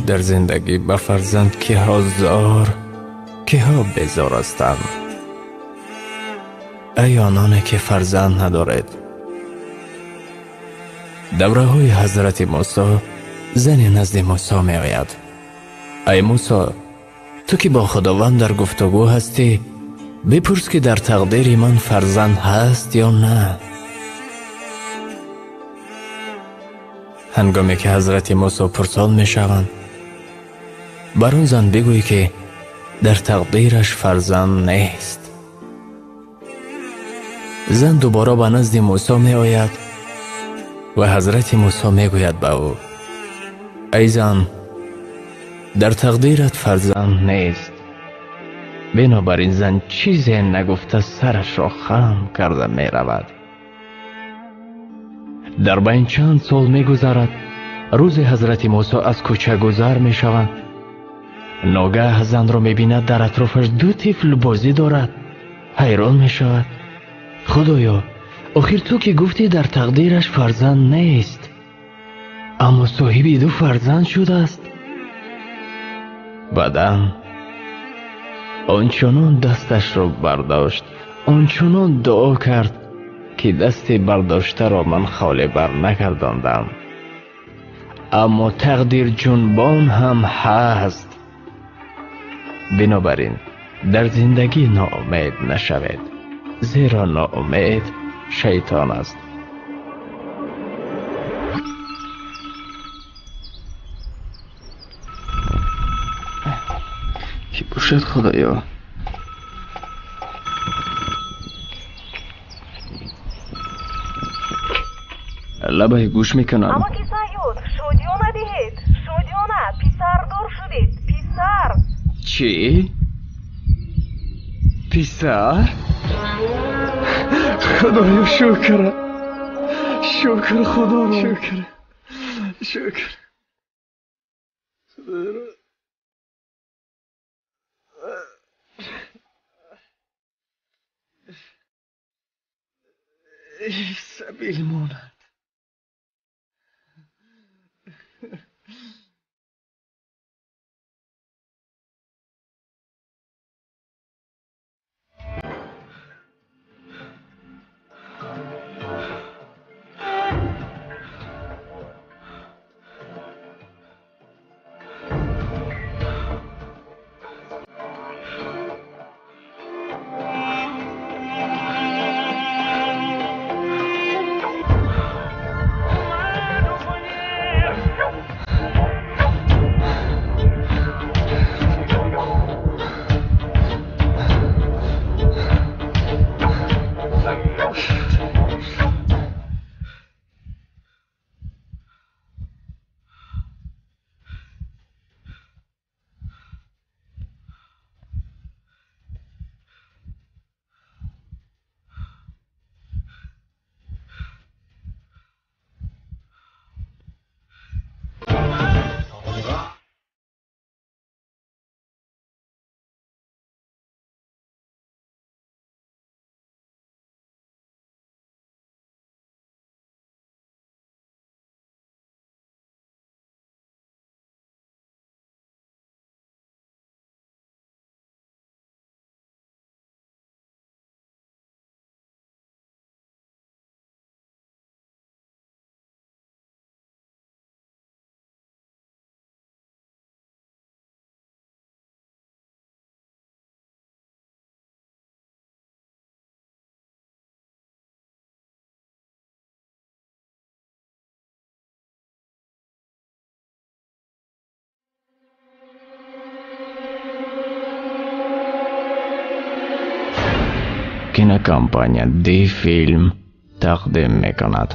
در زندگی به فرزند که ها زار که ها بیزار هستند. ای آنانی که فرزند ندارید. دوره های حضرت موسی زنی نزد موسی می آید. ای موسی، تو که با خداوند در گفتگو هستی، بپرس که در تقدیر من فرزند هست یا نه. هنگامی که حضرت موسی پرسان می شوند، بر اون زن بگوی که در تقدیرش فرزند نیست. زن دوباره به نزد موسی می آید و حضرت موسی می گوید به او: ای زن، در تقدیرت فرزند نیست. بنابراین زن چیزی نگفته سرش را خم کرده می رود. در بین چند سال می گذرد. روز حضرت موسی از کوچه گذر می شوند. ناگه زن را می بیند در اطرافش دو طفل بازی دارد. حیران می شود: خدایا، آخر تو که گفتی در تقدیرش فرزند نیست، اما صاحب دو فرزند شده است. بعداً آنچنان دستش را برداشت، آنچنان دعا کرد که دست برداشته را من خالی بر نگرداندم. اما تقدیر جنبان هم هست. بنابراین در زندگی ناامید نشوید، زیرا ناامید شیطان است. کی باشد خدایا؟ لبه گوش میکنم. اما کی سایود شودیو ندهید، شودیو نه، پیسر دور شدید، پیسر. چی؟ پیسر؟ خدایا شکر، شکر خدا را، شکر خدا را. سبیل ماند. کینوکامپانیا دی فیلم تقدیم میکند.